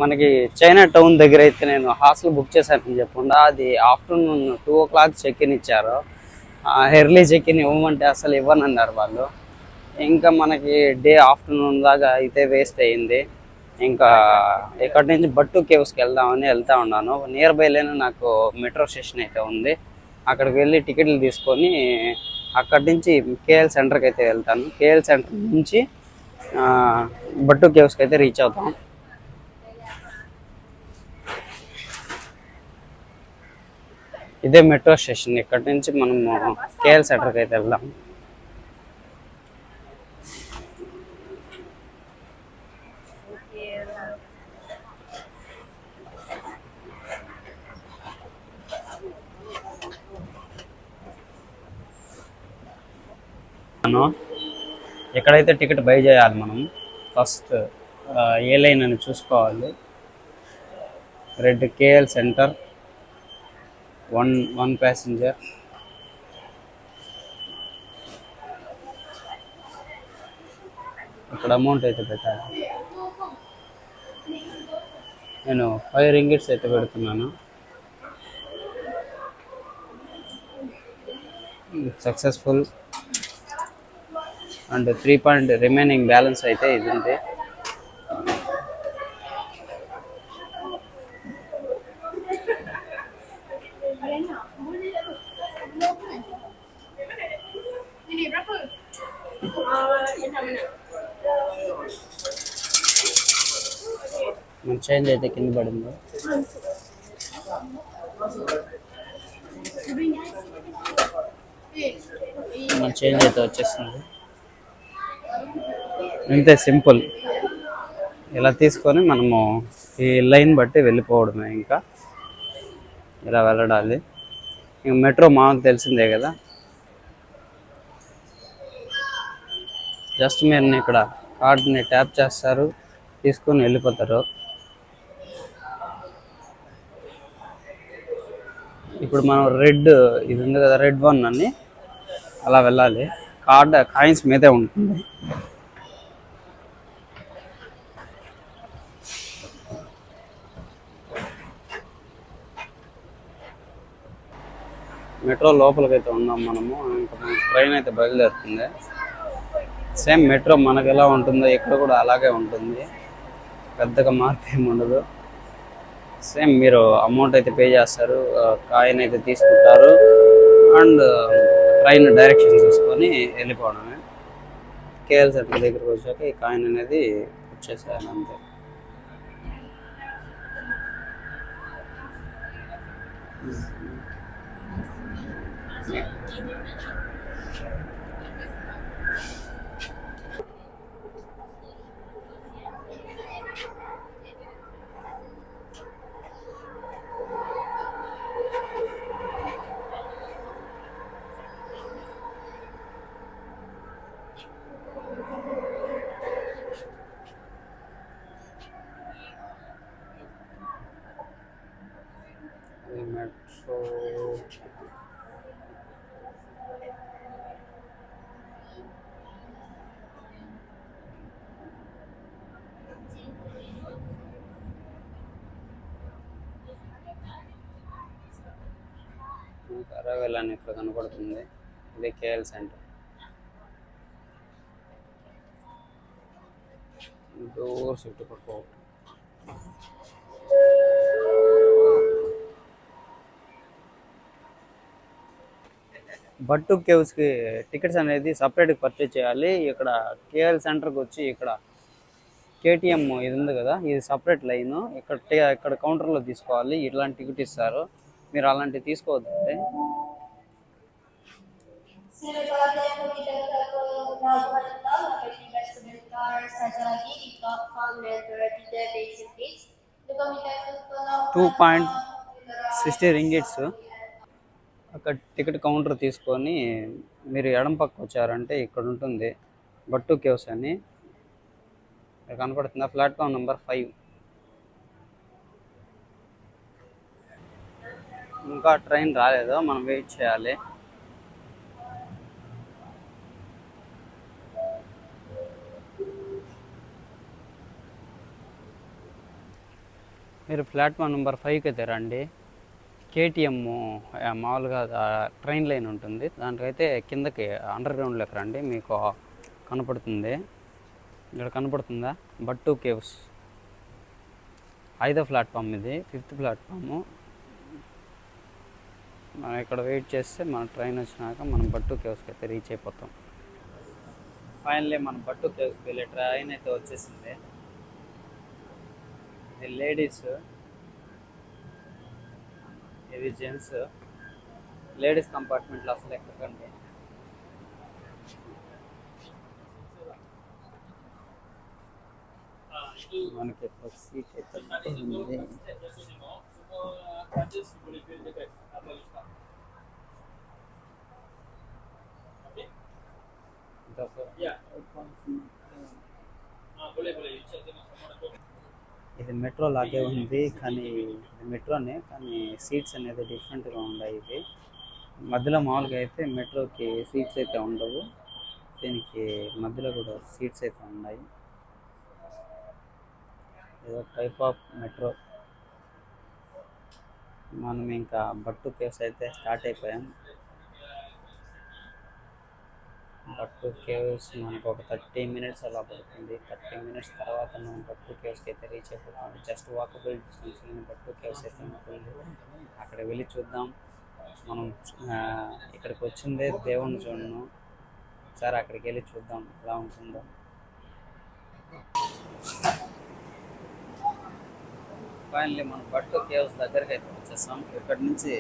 మనకి China town దగ్గర అయితే నేను హాస్టల్ బుక్ చేశానని చెప్పకుండా అది ఆఫ్టర్నూన్ 2 o'clock చెక్ ఇన్ ఇచ్చారు. ఎర్లీ చెక్ ఇన్ ఇవ్వమంటే అసలు ఇవ్వనన్నారు వాళ్ళు. ఇంకా మనకి డే ఆఫ్టర్నూన్ దాకా అయితే వేస్ట్ అయ్యింది. ఇంకా ఇక్కడి నుంచి బట్టు కేవ్స్కి వెళ్దామని వెళ్తా ఉన్నాను. నియర్ బైలోనే నాకు మెట్రో స్టేషన్ అయితే ఉంది. అక్కడికి వెళ్ళి టికెట్లు తీసుకొని అక్కడి నుంచి కేఎల్ సెంటర్కి అయితే వెళ్తాను. కేఎల్ సెంటర్ నుంచి బట్టు కేవ్స్కి అయితే రీచ్ అవుతాం. ఇదే మెట్రో స్టేషన్. ఇక్కడ నుంచి మనము కేఎల్ సెంటర్కి అయితే వెళ్దాం. ఎక్కడైతే టికెట్ బై చేయాలి మనం ఫస్ట్ ఏ లైన్ అని చూసుకోవాలి. Red KL centre one passenger. ఇక్కడ అమౌంట్ అయితే పెట్టాలి. నేను 5 ringgits అయితే పెడుతున్నాను. Successful and 3 point remaining balance అయితే ఇది ఉంది. మన చేంజ్ అయితే కింద పడింది. మన చేంజ్ అయితే వచ్చేస్తుంది. ఇంతే సింపుల్. ఇలా తీసుకొని మనము ఈ లైన్ బట్టి వెళ్ళిపోవడమే. ఇంకా ఇలా వెళ్ళడాలి. ఇంక మెట్రో మాకు తెలిసిందే కదా. జస్ట్ మీరు ఇక్కడ కార్డ్ని ట్యాప్ చేస్తారు, తీసుకొని వెళ్ళిపోతారు. ఇప్పుడు మనం రెడ్ ఇది ఉంది కదా, రెడ్ 1 అని అలా వెళ్ళాలి. కార్డ్ కాయిన్స్ మీదే ఉంటుంది. మెట్రో లోపలికి అయితే ఉన్నాం మనము. ఇంకా ట్రైన్ అయితే బయలుదేరుతుంది. సేమ్ మెట్రో మనకు ఎలా ఉంటుందో ఇక్కడ కూడా అలాగే ఉంటుంది. పెద్దగా మార్పు ఏమి ఉండదు. సేమ్ మీరు అమౌంట్ అయితే పే చేస్తారు, కాయిన్ అయితే తీసుకుంటారు అండ్ ట్రైన్ డైరెక్షన్ చూసుకొని వెళ్ళిపోవడమే. కేఎల్ సెంటర్ దగ్గరకు వచ్చాక ఈ కాయిన్ అనేది వచ్చేసాను అంతే. మెట్రో అరవెల్ అని ఇక్కడ కనపడుతుంది. ఇది కేఎల్ సెంటర్. డోర్స్ ఇటు పట్టుకోవడం. బట్టు కేవ్స్కి టికెట్స్ అనేది సపరేట్గా పర్చేజ్ చేయాలి. ఇక్కడ కేఎల్ సెంటర్కి వచ్చి ఇక్కడ కేటీఎం ఇది ఉంది కదా, ఇది సపరేట్ లైను. ఇక్కడ కౌంటర్లో తీసుకోవాలి. ఇట్లాంటి టికెట్ ఇస్తారు. మీరు అలాంటివి తీసుకోవద్దండి. $2.60 అక్కడ టికెట్ కౌంటర్ తీసుకొని మీరు ఎడం పక్క వచ్చారంటే ఇక్కడ ఉంటుంది బట్టు కేవ్స్ అని కనపడుతుందా. Platform number 5. ఇంకా ట్రైన్ రాలేదు, మనం వెయిట్ చేయాలి. మీరు ప్లాట్ఫామ్ నెంబర్ 5కి అయితే రండి. కేటీఎం మామూలుగా ట్రైన్ లైన్ ఉంటుంది, దాంట్లోకైతే కిందకి అండర్ గ్రౌండ్లోకి రండి. మీకు కనపడుతుంది, ఇక్కడ కనపడుతుందా బట్టు కేవ్స్. 5వ ప్లాట్ఫామ్ ఇది, 5th ప్లాట్ఫాము. మనం ఇక్కడ వెయిట్ చేస్తే మన ట్రైన్ వచ్చినాక మనం బట్టు కేవ్స్కి అయితే రీచ్ అయిపోతాం. ఫైనల్లీ మనం బట్టు కేవ్స్కి వెళ్ళే ట్రైన్ అయితే వచ్చేసింది. ఇది లేడీస్, ఇది జెంట్స్. లేడీస్ కంపార్ట్మెంట్లో అసలు ఎక్కకండి. మనకి సీట్ అయితే ఉంది. ఇది మెట్రో లాగే ఉంది, కానీ ఇది మెట్రోనే, కానీ సీట్స్ అనేది డిఫరెంట్గా ఉన్నాయి. ఇది మధ్యలో మామూలుగా అయితే మెట్రోకి సీట్స్ అయితే ఉండవు, దీనికి మధ్యలో కూడా సీట్స్ అయితే ఉన్నాయి. ఏదో టైప్ ఆఫ్ మెట్రో. మనం ఇంకా బట్టు కేవ్స్ అయితే స్టార్ట్ అయిపోయాం. బట్టు కేవ్స్ మనకు ఒక 30 మినిట్స్ అలా పడుతుంది. 30 మినిట్స్ తర్వాత మనం బట్టు కేవ్స్కి అయితే రీచ్ అయిపోతాం. జస్ట్ వాకబుల్ డిస్టెన్స్లో బట్టు కేవ్స్ అయితే ఉంటుంది. అక్కడ వెళ్ళి చూద్దాం. మనం ఇక్కడికి వచ్చిందే దేవుణ్ణి చూడను, సరే అక్కడికి వెళ్ళి చూద్దాం ఎలా ఉంటుందో. ఫైనల్లీ మనం బట్టు కేవ్స్ దగ్గరికి అయితే వచ్చేస్తాం. ఇక్కడ నుంచి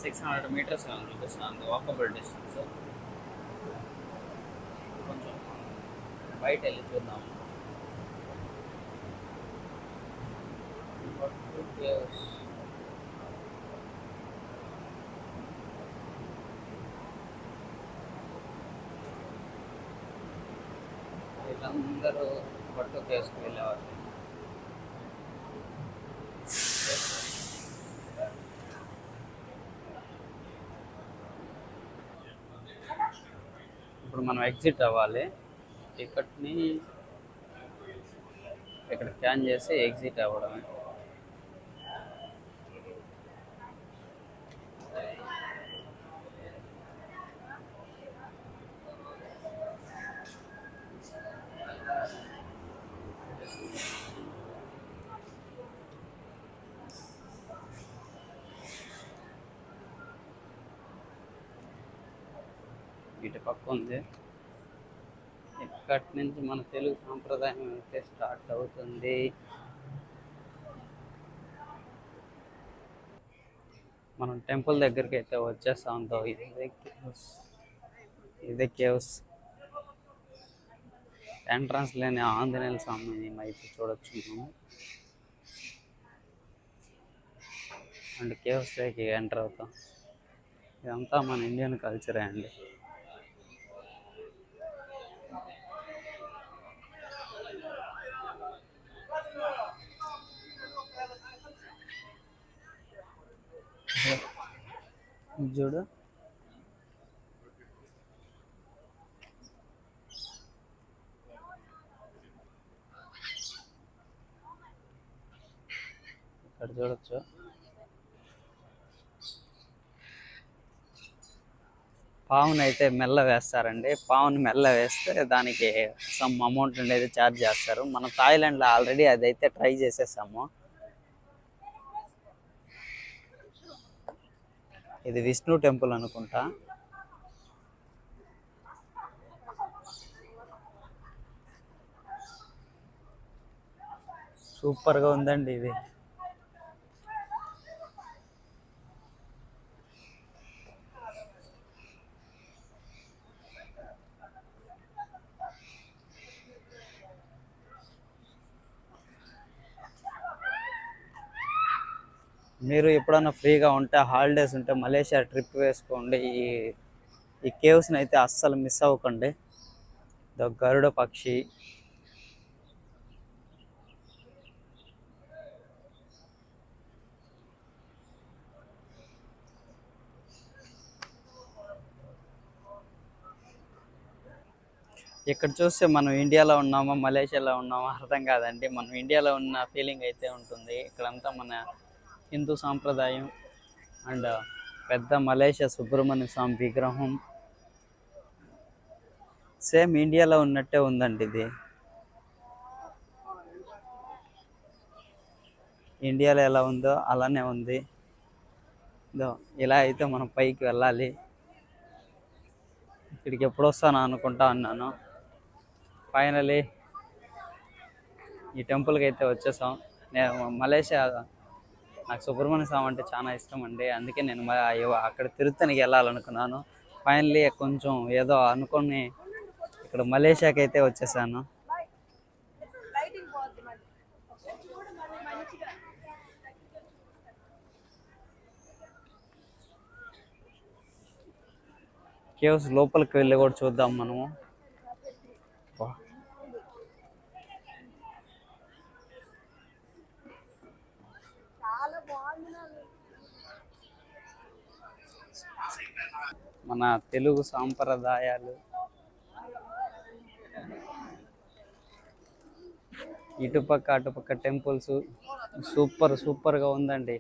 600 మీటర్స్ చూపిస్తుంది వాకబుల్ డిస్టెన్స్. కొంచెం బయట వెళ్ళి చూద్దాం. బట్టు కేవ్స్ వీళ్ళందరూ బట్టు కేవ్స్కి వెళ్ళేవారు. ఇప్పుడు మనం ఎగ్జిట్ అవ్వాలి. టికెట్ని ఇక్కడ స్కాన్ చేసి ఎగ్జిట్ అవ్వడం. ఇటు పక్క ఉంది. ఇక్కడి నుంచి మన తెలుగు సాంప్రదాయం అయితే స్టార్ట్ అవుతుంది. మనం టెంపుల్ దగ్గరికి అయితే వచ్చేస్తాం. ఇదే కేవ్స్ ఎంట్రన్స్ లేని ఆంజనేయుల స్వామిని అయితే చూడొచ్చు మనం. అండ్ కేవ్స్లోకి ఎంటర్ అవుతాం. ఇదంతా మన ఇండియన్ కల్చరే అండి. చూడు, ఇక్కడ చూడొచ్చు. పావును అయితే మెల్ల వేస్తారండి. పావును మెల్ల వేస్తే దానికి సమ్ అమౌంట్ అనేది ఛార్జ్ చేస్తారు. మనం థాయిలాండ్లో ఆల్రెడీ అదైతే ట్రై చేసేసాము. ఇది విష్ణు టెంపుల్ అనుకుంటా. సూపర్గా ఉందండి ఇది. మీరు ఎప్పుడన్నా ఫ్రీగా ఉంటే, హాలిడేస్ ఉంటే మలేషియా ట్రిప్ వేసుకోండి. ఈ కేవ్స్ని అయితే అస్సలు మిస్ అవ్వకండి. గరుడ పక్షి, ఇక్కడ చూస్తే మనం ఇండియాలో ఉన్నామా మలేషియాలో ఉన్నామా అర్థం కాదండి. మనం ఇండియాలో ఉన్న ఫీలింగ్ అయితే ఉంటుంది. ఇక్కడంతా మన హిందూ సాంప్రదాయం అండ్ పెద్ద మలేషియా సుబ్రహ్మణ్య స్వామి విగ్రహం సేమ్ ఇండియాలో ఉన్నట్టే ఉందండి. ఇది ఇండియాలో ఎలా ఉందో అలానే ఉంది. ఇలా అయితే మనం పైకి వెళ్ళాలి. ఇక్కడికి ఎప్పుడు వస్తాను అనుకుంటా అన్నాను. ఫైనలీ ఈ టెంపుల్కి అయితే వచ్చేసాం. నేను మలేషియా, నాకు సుబ్రహ్మణ్య స్వామి అంటే చాలా ఇష్టం అండి. అందుకే నేను అక్కడ తిరుత్తనికి వెళ్ళాలనుకున్నాను. ఫైనలీ కొంచెం ఏదో అనుకొని ఇక్కడ మలేషియాకి అయితే వచ్చేసాను. కేవ్స్ లోపలికి వెళ్ళి కూడా చూద్దాం మనము. మన తెలుగు సాంప్రదాయాలు, ఇటుపక్క అటుపక్క టెంపుల్స్ సూపర్గా ఉందండి.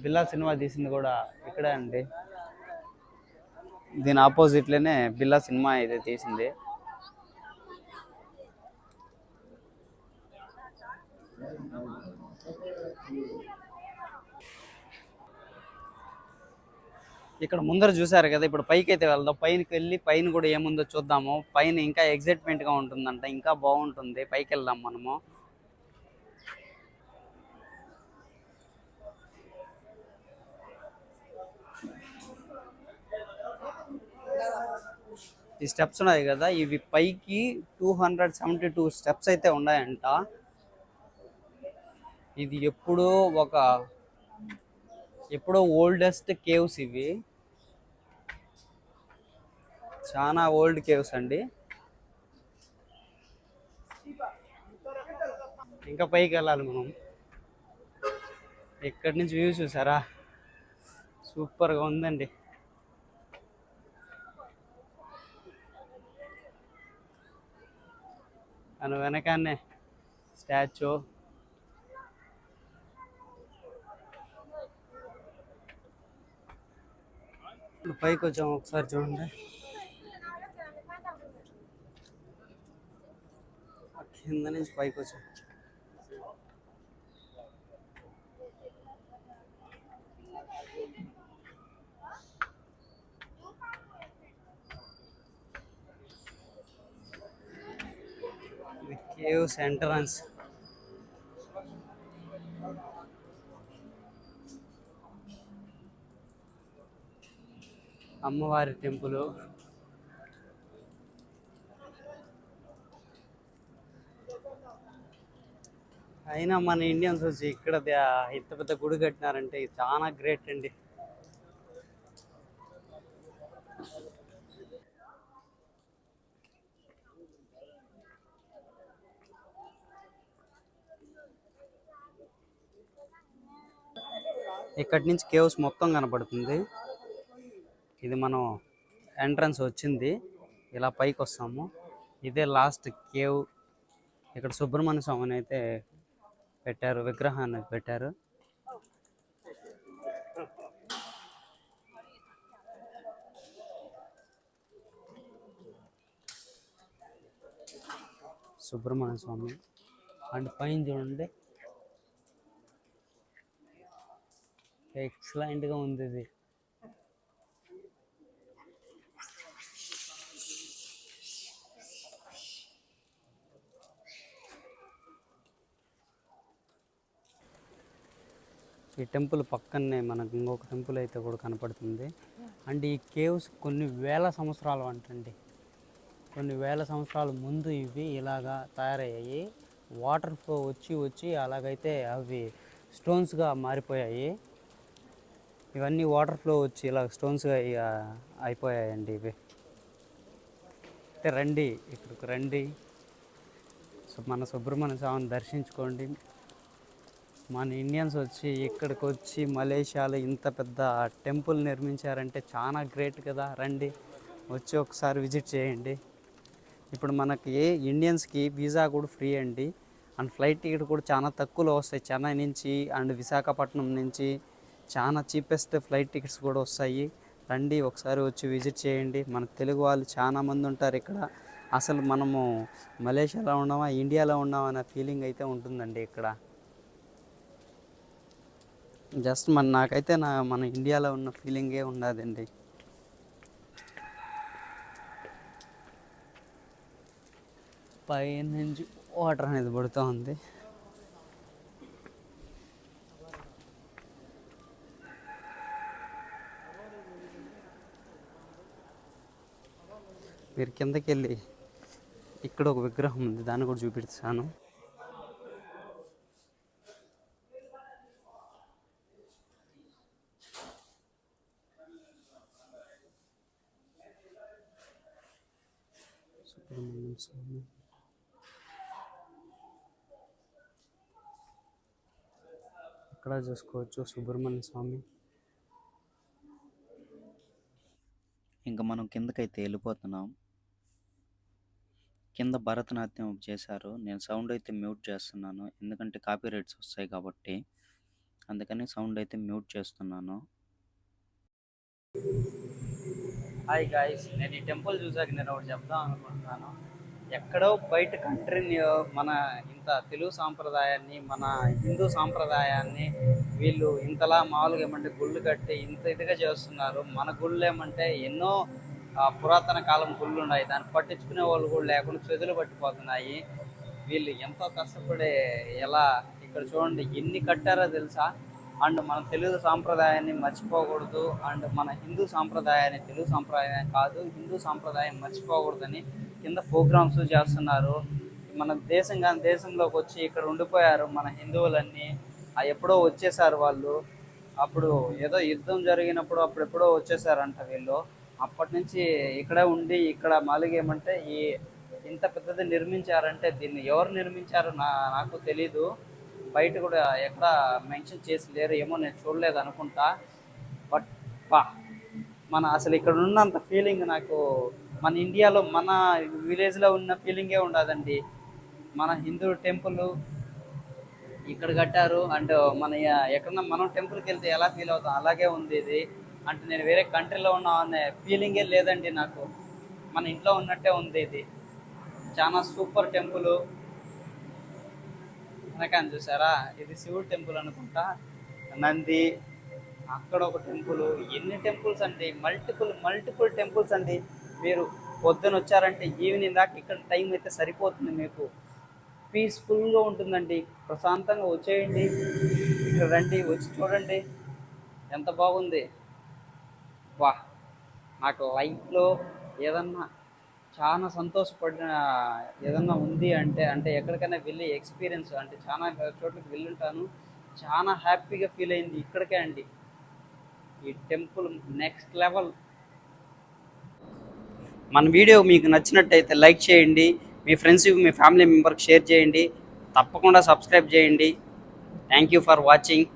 బిల్లా సినిమా తీసింది కూడా ఇక్కడే అండి. దీని ఆపోజిట్లోనే బిల్లా సినిమా అయితే తీసింది. ఇక్కడ ముందర చూసారు కదా, ఇప్పుడు పైకి అయితే వెళ్దాం. పైనకి వెళ్ళి పైన కూడా ఏముందో చూద్దాము. పైన ఇంకా ఎగ్జైట్మెంట్గా ఉంటుందంట, ఇంకా బాగుంటుంది. పైకి వెళ్దాం మనము. ఈ స్టెప్స్ ఉన్నాయి కదా, ఇవి పైకి 272 స్టెప్స్ అయితే ఉన్నాయంట. ఇది ఎప్పుడో ఓల్డెస్ట్ కేవ్స్ ఇవి. చాలా ఓల్డ్ కేవ్స్ అండి. ఇంకా పైకి వెళ్ళాలి మనం. ఇక్కడి నుంచి వ్యూ చూసారా, సూపర్గా ఉందండి. మన వెనకాన్నే స్టాచ్యూ. పైకి వచ్చాము, ఒకసారి చూడండి. కింద నుంచి పైకి వచ్చాం. ఇది కేవ్స్ ఎంట్రన్స్. అమ్మవారి టెంపుల్. అయినా మన ఇండియన్స్ వచ్చి ఇక్కడ ఇంత పెద్ద గుడి కట్టినారంటే చాలా గ్రేట్ అండి. ఇక్కడి నుంచి కేవ్స్ మొత్తం కనపడుతుంది. ఇది మనం ఎంట్రన్స్ వచ్చింది, ఇలా పైకి వస్తాము. ఇదే లాస్ట్ కేవ్. ఇక్కడ సుబ్రహ్మణ్య స్వామిని అయితే పెట్టారు, విగ్రహాన్ని పెట్టారు. సుబ్రహ్మణ్య స్వామి అండ్ పైన చూడండి, ఎక్సలెంట్గా ఉంది ఇది. ఈ టెంపుల్ పక్కనే మనకు ఇంకొక టెంపుల్ అయితే కూడా కనపడుతుంది. అండ్ ఈ కేవ్స్ కొన్ని వేల సంవత్సరాలు అంటండి. కొన్ని వేల సంవత్సరాల ముందు ఇవి ఇలాగా తయారయ్యాయి. వాటర్ ఫ్లో వచ్చి అలాగైతే అవి స్టోన్స్గా మారిపోయాయి. ఇవన్నీ వాటర్ ఫ్లో వచ్చి ఇలా స్టోన్స్గా అయిపోయాయండి ఇవి. అయితే రండి, ఇక్కడికి రండి, మన సుబ్రహ్మణ్య స్వామిని దర్శించుకోండి. మన ఇండియన్స్ వచ్చి ఇక్కడికి వచ్చి మలేషియాలో ఇంత పెద్ద టెంపుల్ నిర్మించారంటే చాలా గ్రేట్ కదా. రండి వచ్చి ఒకసారి విజిట్ చేయండి. ఇప్పుడు మనకి ఇండియన్స్కి వీసా కూడా ఫ్రీ అండి. అండ్ ఫ్లైట్ టికెట్ కూడా చాలా తక్కువలో వస్తాయి. చెన్నై నుంచి అండ్ విశాఖపట్నం నుంచి చాలా చీపెస్ట్ ఫ్లైట్ టికెట్స్ కూడా వస్తాయి. రండి ఒకసారి వచ్చి విజిట్ చేయండి. మన తెలుగు వాళ్ళు చాలామంది ఉంటారు ఇక్కడ. అసలు మనము మలేషియాలో ఉన్నామా ఇండియాలో ఉన్నామా అనే ఫీలింగ్ అయితే ఉంటుందండి ఇక్కడ. జస్ట్ నాకైతే మన ఇండియాలో ఉన్న ఫీలింగే ఉండదండి. పై నుంచి వాటర్ అనేది పడుతూ ఉంది. మీరు కిందకి వెళ్ళి ఇక్కడ ఒక విగ్రహం ఉంది, దాన్ని కూడా చూపిస్తాను. సుబ్రహ్మణ్యం స్వామి. ఇక్కడ చూసుకోవచ్చు సుబ్రహ్మణ్య స్వామి. ఇంకా మనం కిందకైతే వెళ్ళిపోతున్నాం. కింద భరతనాట్యం చేశారు. నేను సౌండ్ అయితే మ్యూట్ చేస్తున్నాను, ఎందుకంటే కాపీ రైట్స్ వస్తాయి కాబట్టి. అందుకని సౌండ్ అయితే మ్యూట్ చేస్తున్నాను. హాయ్ గాయస్, నేను ఈ టెంపుల్ చూసాక నేను ఒకటి చెప్దాం అనుకుంటున్నాను. ఎక్కడో బయట కంట్రీని మన ఇంత తెలుగు సాంప్రదాయాన్ని, మన హిందూ సాంప్రదాయాన్ని వీళ్ళు ఇంతలా మామూలుగా ఏమంటే గుళ్ళు కట్టి ఇంత ఇదిగా చేస్తున్నారు. మన గుళ్ళు ఏమంటే ఎన్నో పురాతన కాలం గుళ్ళు ఉన్నాయి, దాన్ని పట్టించుకునే వాళ్ళు కూడా లేకుండా చేతులు పట్టిపోతున్నాయి. వీళ్ళు ఎంతో కష్టపడే ఎలా ఇక్కడ చూడండి ఎన్ని కట్టారో తెలుసా. అండ్ మన తెలుగు సాంప్రదాయాన్ని మర్చిపోకూడదు. అండ్ మన హిందూ సాంప్రదాయాన్ని, తెలుగు సాంప్రదాయం కాదు హిందూ సాంప్రదాయం మర్చిపోకూడదని కింద ప్రోగ్రామ్స్ చేస్తున్నారు. మన దేశంలోకి వచ్చి ఇక్కడ ఉండిపోయారు మన హిందువులన్నీ. ఎప్పుడో వచ్చేసారు వాళ్ళు. అప్పుడు ఏదో యుద్ధం జరిగినప్పుడు అప్పుడెప్పుడో వచ్చేసారంట వీళ్ళు. అప్పటి నుంచి ఇక్కడే ఉండి ఇక్కడ మాలిగేమంటే ఇంత పెద్దది నిర్మించారంటే దీన్ని ఎవరు నిర్మించారో నాకు తెలీదు. బయట కూడా ఎక్కడ మెన్షన్ చేసి లేరు, ఏమో నేను చూడలేదు అనుకుంటా. బట్ మన అసలు ఇక్కడ ఉన్నంత ఫీలింగ్ నాకు మన ఇండియాలో మన విలేజ్లో ఉన్న ఫీలింగే ఉండదండి. మన హిందూ టెంపుల్ ఇక్కడ కట్టారు. అండ్ మన ఎక్కడన్నా మనం టెంపుల్కి వెళ్తే ఎలా ఫీల్ అవుతాం అలాగే ఉంది ఇది. అంటే నేను వేరే కంట్రీలో ఉన్నా అనే ఫీలింగే లేదండి నాకు. మన ఇంట్లో ఉన్నట్టే ఉంది ఇది. చాలా సూపర్ టెంపుల్. వెనకాని చూసారా, ఇది శివుడు టెంపుల్ అనుకుంటా. నంది అక్కడ ఒక టెంపుల్. ఎన్ని టెంపుల్స్ అండి, మల్టిపుల్ టెంపుల్స్ అండి. మీరు పొద్దున వచ్చారంటే ఈవినింగ్ దాకా ఇక్కడ టైం అయితే సరిపోతుంది మీకు. పీస్ఫుల్గా ఉంటుందండి, ప్రశాంతంగా వచ్చేయండి. ఇక్కడ రండి, వచ్చి చూడండి ఎంత బాగుంది. నాకు లైఫ్లో ఏదన్నా చాలా సంతోషపడిన ఏదన్నా ఉంది అంటే ఎక్కడికైనా వెళ్ళి ఎక్స్పీరియన్స్ అంటే చాలా చోట్లకి వెళ్ళుంటాను. చాలా హ్యాపీగా ఫీల్ అయింది ఇక్కడికే అండి. ఈ టెంపుల్ నెక్స్ట్ లెవెల్. మన వీడియో మీకు నచ్చినట్టయితే లైక్ చేయండి, మీ ఫ్రెండ్స్కి మీ ఫ్యామిలీ మెంబర్కి షేర్ చేయండి, తప్పకుండా సబ్స్క్రైబ్ చేయండి. Thank you for watching.